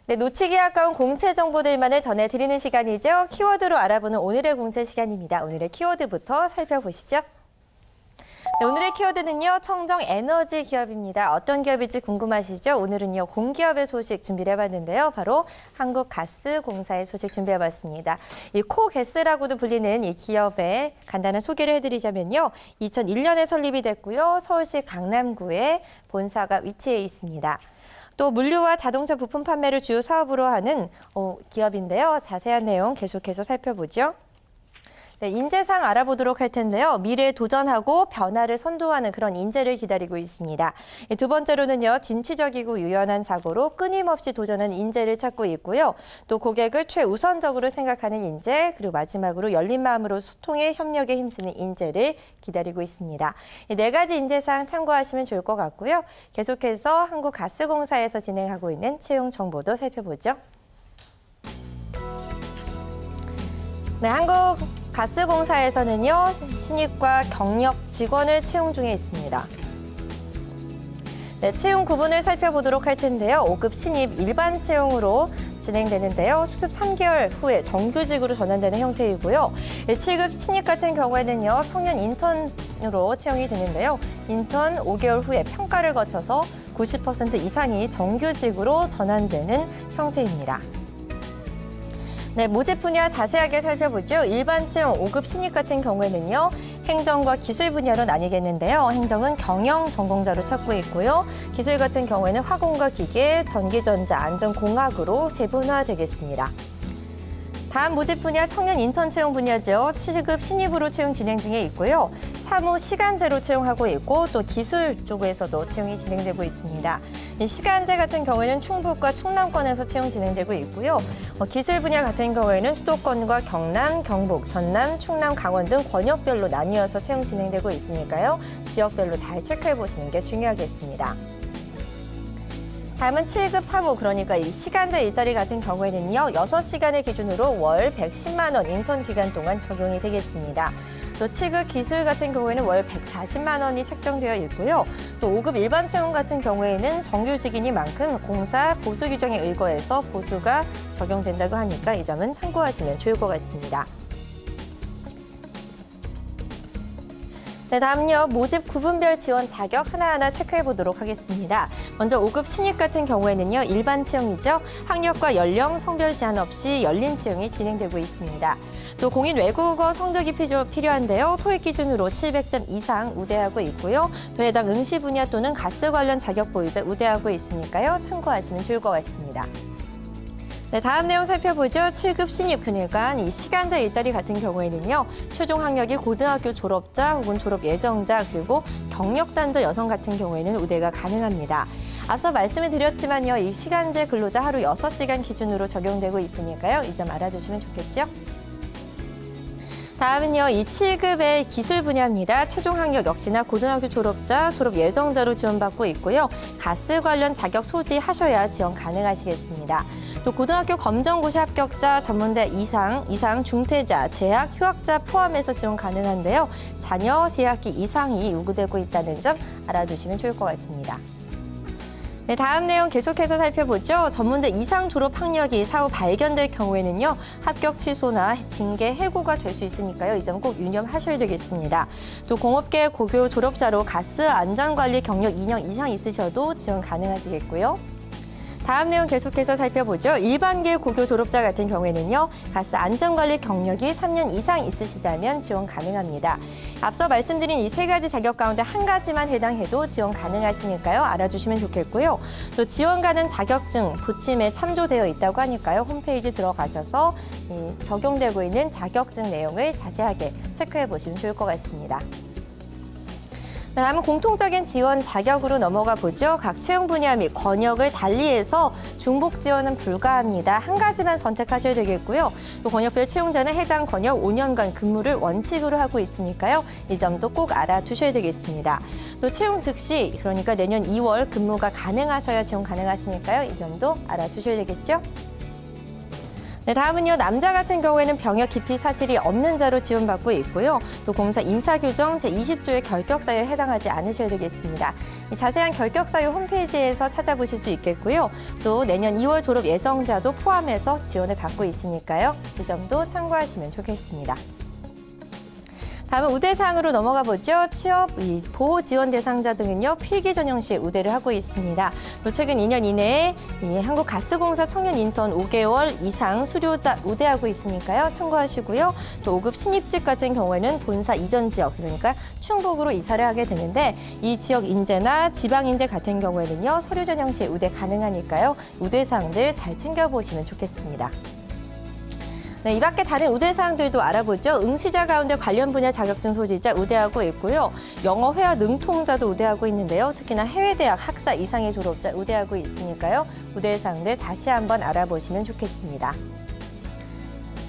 네, 놓치기 아까운 공채 정보들만을 전해드리는 시간이죠. 키워드로 알아보는 오늘의 공채 시간입니다. 오늘의 키워드부터 살펴보시죠. 네, 오늘의 키워드는요, 청정 에너지 기업입니다. 어떤 기업일지 궁금하시죠? 오늘은요, 공기업의 소식 준비를 해봤는데요. 바로 한국가스공사의 소식 준비해봤습니다. 이 코게스라고도 불리는 이 기업의 간단한 소개를 해드리자면요. 2001년에 설립이 됐고요. 서울시 강남구에 본사가 위치해 있습니다. 또 물류와 자동차 부품 판매를 주요 사업으로 하는 기업인데요. 자세한 내용 계속해서 살펴보죠. 네, 인재상 알아보도록 할 텐데요. 미래에 도전하고 변화를 선도하는 그런 인재를 기다리고 있습니다. 두 번째로는요. 진취적이고 유연한 사고로 끊임없이 도전하는 인재를 찾고 있고요. 또 고객을 최우선적으로 생각하는 인재, 그리고 마지막으로 열린 마음으로 소통에 협력에 힘쓰는 인재를 기다리고 있습니다. 이 네 가지 인재상 참고하시면 좋을 것 같고요. 계속해서 한국가스공사에서 진행하고 있는 채용 정보도 살펴보죠. 네, 한국가스공사에서는요, 신입과 경력 직원을 채용 중에 있습니다. 네, 채용 구분을 살펴보도록 할 텐데요. 5급 신입 일반 채용으로 진행되는데요. 수습 3개월 후에 정규직으로 전환되는 형태이고요. 7급 신입 같은 경우에는요, 청년 인턴으로 채용이 되는데요. 인턴 5개월 후에 평가를 거쳐서 90% 이상이 정규직으로 전환되는 형태입니다. 네, 모집 분야 자세하게 살펴보죠. 일반 채용 5급 신입 같은 경우에는요. 행정과 기술 분야로 나뉘겠는데요. 행정은 경영 전공자로 찾고 있고요. 기술 같은 경우에는 화공과 기계, 전기전자, 안전공학으로 세분화되겠습니다. 다음 모집 분야 청년 인턴 채용 분야죠. 7급 신입으로 채용 진행 중에 있고요. 사무 시간제로 채용하고 있고 또 기술 쪽에서도 채용이 진행되고 있습니다. 이 시간제 같은 경우에는 충북과 충남권에서 채용 진행되고 있고요. 기술 분야 같은 경우에는 수도권과 경남, 경북, 전남, 충남, 강원 등 권역별로 나뉘어서 채용 진행되고 있으니까요. 지역별로 잘 체크해 보시는 게 중요하겠습니다. 다음은 7급 사무, 그러니까 이 시간제 일자리 같은 경우에는요. 6시간을 기준으로 월 110만 원 인턴 기간 동안 적용이 되겠습니다. 또 7급 기술 같은 경우에는 월 140만 원이 책정되어 있고요. 또 5급 일반 채용 같은 경우에는 정규직이니만큼 공사 보수 규정에 의거해서 보수가 적용된다고 하니까 이 점은 참고하시면 좋을 것 같습니다. 네, 다음요. 모집 구분별 지원 자격 하나하나 체크해 보도록 하겠습니다. 먼저 5급 신입 같은 경우에는요. 일반 채용이죠. 학력과 연령, 성별 제한 없이 열린 채용이 진행되고 있습니다. 또 공인 외국어 성적이 필요한데요. 토익 기준으로 700점 이상 우대하고 있고요. 또 해당 응시 분야 또는 가스 관련 자격 보유자 우대하고 있으니까요. 참고하시면 좋을 것 같습니다. 네, 다음 내용 살펴보죠. 7급 신입, 그러니까 이 시간제 일자리 같은 경우에는요. 최종 학력이 고등학교 졸업자 혹은 졸업 예정자 그리고 경력 단절 여성 같은 경우에는 우대가 가능합니다. 앞서 말씀을 드렸지만요. 이 시간제 근로자 하루 6시간 기준으로 적용되고 있으니까요. 이 점 알아주시면 좋겠죠. 다음은요. 이 7급의 기술 분야입니다. 최종 학력 역시나 고등학교 졸업자, 졸업 예정자로 지원받고 있고요. 가스 관련 자격 소지하셔야 지원 가능하시겠습니다. 또 고등학교 검정고시 합격자, 전문대 이상 중퇴자, 재학, 휴학자 포함해서 지원 가능한데요. 자녀 3학기 이상이 요구되고 있다는 점 알아두시면 좋을 것 같습니다. 네, 다음 내용 계속해서 살펴보죠. 전문대 이상 졸업 학력이 사후 발견될 경우에는요. 합격 취소나 징계, 해고가 될 수 있으니까요. 이 점 꼭 유념하셔야 되겠습니다. 또 공업계 고교 졸업자로 가스 안전관리 경력 2년 이상 있으셔도 지원 가능하시겠고요. 다음 내용 계속해서 살펴보죠. 일반계 고교 졸업자 같은 경우에는요. 가스 안전관리 경력이 3년 이상 있으시다면 지원 가능합니다. 앞서 말씀드린 이 3가지 자격 가운데 한 가지만 해당해도 지원 가능하시니까요. 알아주시면 좋겠고요. 또 지원 가능 자격증 부침에 참조되어 있다고 하니까요. 홈페이지 들어가셔서 적용되고 있는 자격증 내용을 자세하게 체크해 보시면 좋을 것 같습니다. 다음은 공통적인 지원 자격으로 넘어가 보죠. 각 채용 분야 및 권역을 달리해서 중복 지원은 불가합니다. 한 가지만 선택하셔야 되겠고요. 또 권역별 채용자는 해당 권역 5년간 근무를 원칙으로 하고 있으니까요. 이 점도 꼭 알아두셔야 되겠습니다. 또 채용 즉시, 그러니까 내년 2월 근무가 가능하셔야 지원 가능하시니까요. 이 점도 알아두셔야 되겠죠. 네, 다음은요. 남자 같은 경우에는 병역 기피 사실이 없는 자로 지원받고 있고요. 또 공사 인사규정 제20조의 결격사유에 해당하지 않으셔야 되겠습니다. 이 자세한 결격 사유 홈페이지에서 찾아보실 수 있겠고요. 또 내년 2월 졸업 예정자도 포함해서 지원을 받고 있으니까요. 이 점도 참고하시면 좋겠습니다. 다음은 우대사항으로 넘어가 보죠. 취업, 보호 지원 대상자 등은요, 필기 전형 시에 우대를 하고 있습니다. 또 최근 2년 이내에 한국가스공사 청년 인턴 5개월 이상 수료자 우대하고 있으니까요. 참고하시고요. 또 5급 신입직 같은 경우에는 본사 이전 지역, 그러니까 충북으로 이사를 하게 되는데 이 지역 인재나 지방 인재 같은 경우에는요, 서류 전형 시에 우대 가능하니까요. 우대사항들 잘 챙겨보시면 좋겠습니다. 네, 이 밖에 다른 우대사항들도 알아보죠. 응시자 가운데 관련 분야 자격증 소지자 우대하고 있고요. 영어 회화 능통자도 우대하고 있는데요. 특히나 해외대학 학사 이상의 졸업자 우대하고 있으니까요. 우대사항들 다시 한번 알아보시면 좋겠습니다.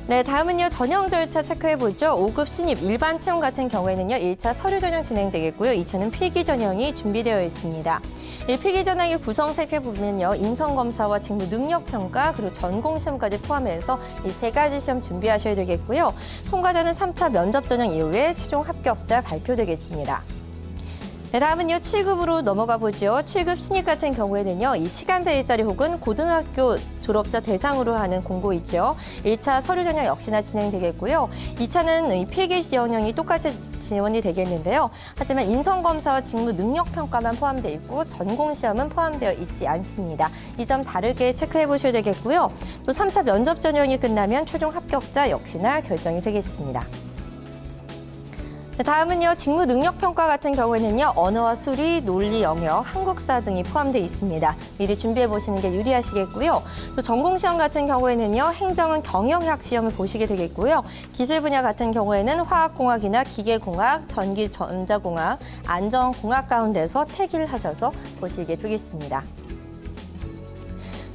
네, 다음은요. 전형 절차 체크해보죠. 5급 신입 일반 채용 같은 경우에는요. 1차 서류 전형 진행되겠고요. 2차는 필기 전형이 준비되어 있습니다. 이 필기 전형의 구성 살펴보면요. 인성검사와 직무 능력 평가 그리고 전공시험까지 포함해서 이 3가지 시험 준비하셔야 되겠고요. 통과자는 3차 면접 전형 이후에 최종 합격자 발표되겠습니다. 네, 다음은요. 7급으로 넘어가 보죠. 7급 신입 같은 경우에는요. 이 시간제 일자리 혹은 고등학교 졸업자 대상으로 하는 공고 있죠. 1차 서류 전형 역시나 진행되겠고요. 2차는 이 필기 전형이 똑같이 지원이 되겠는데요. 하지만 인성검사와 직무 능력 평가만 포함되어 있고 전공시험은 포함되어 있지 않습니다. 이 점 다르게 체크해 보셔야 되겠고요. 또 3차 면접 전형이 끝나면 최종 합격자 역시나 결정이 되겠습니다. 다음은요. 직무 능력 평가 같은 경우에는요. 언어와 수리, 논리, 영역, 한국사 등이 포함되어 있습니다. 미리 준비해 보시는 게 유리하시겠고요. 또 전공시험 같은 경우에는요. 행정은 경영학 시험을 보시게 되겠고요. 기술 분야 같은 경우에는 화학공학이나 기계공학, 전기, 전자공학, 안전공학 가운데서 택일 하셔서 보시게 되겠습니다.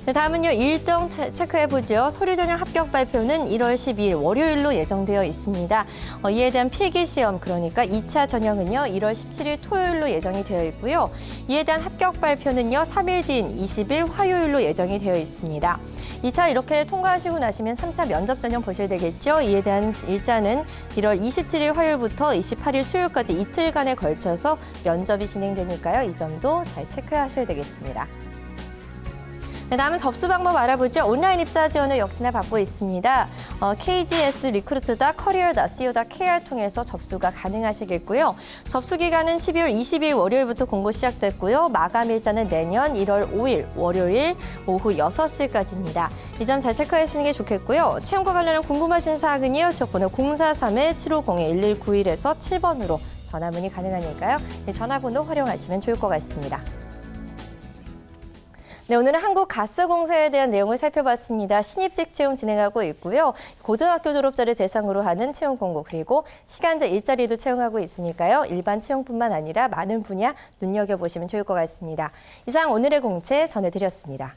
네, 다음은요. 일정 체크해보죠. 서류 전형 합격 발표는 1월 12일 월요일로 예정되어 있습니다. 이에 대한 필기시험, 그러니까 2차 전형은요. 1월 17일 토요일로 예정이 되어 있고요. 이에 대한 합격 발표는요. 3일 뒤인 20일 화요일로 예정이 되어 있습니다. 2차 이렇게 통과하시고 나시면 3차 면접 전형 보셔야 되겠죠. 이에 대한 일자는 1월 27일 화요일부터 28일 수요일까지 이틀간에 걸쳐서 면접이 진행되니까요. 이 점도 잘 체크하셔야 되겠습니다. 네, 다음은 접수 방법 알아보죠. 온라인 입사 지원을 역시나 받고 있습니다. kgsrecruit.career.co.kr 통해서 접수가 가능하시겠고요. 접수 기간은 12월 20일 월요일부터 공고 시작됐고요. 마감 일자는 내년 1월 5일 월요일 오후 6시까지입니다. 이 점 잘 체크하시는 게 좋겠고요. 채용과 관련한 궁금하신 사항은요. 전화번호 043-750-1191에서 7번으로 전화문의 가능하니까요. 전화번호 활용하시면 좋을 것 같습니다. 네, 오늘은 한국가스공사에 대한 내용을 살펴봤습니다. 신입직 채용 진행하고 있고요. 고등학교 졸업자를 대상으로 하는 채용 공고 그리고 시간제 일자리도 채용하고 있으니까요. 일반 채용뿐만 아니라 많은 분야 눈여겨보시면 좋을 것 같습니다. 이상 오늘의 공채 전해드렸습니다.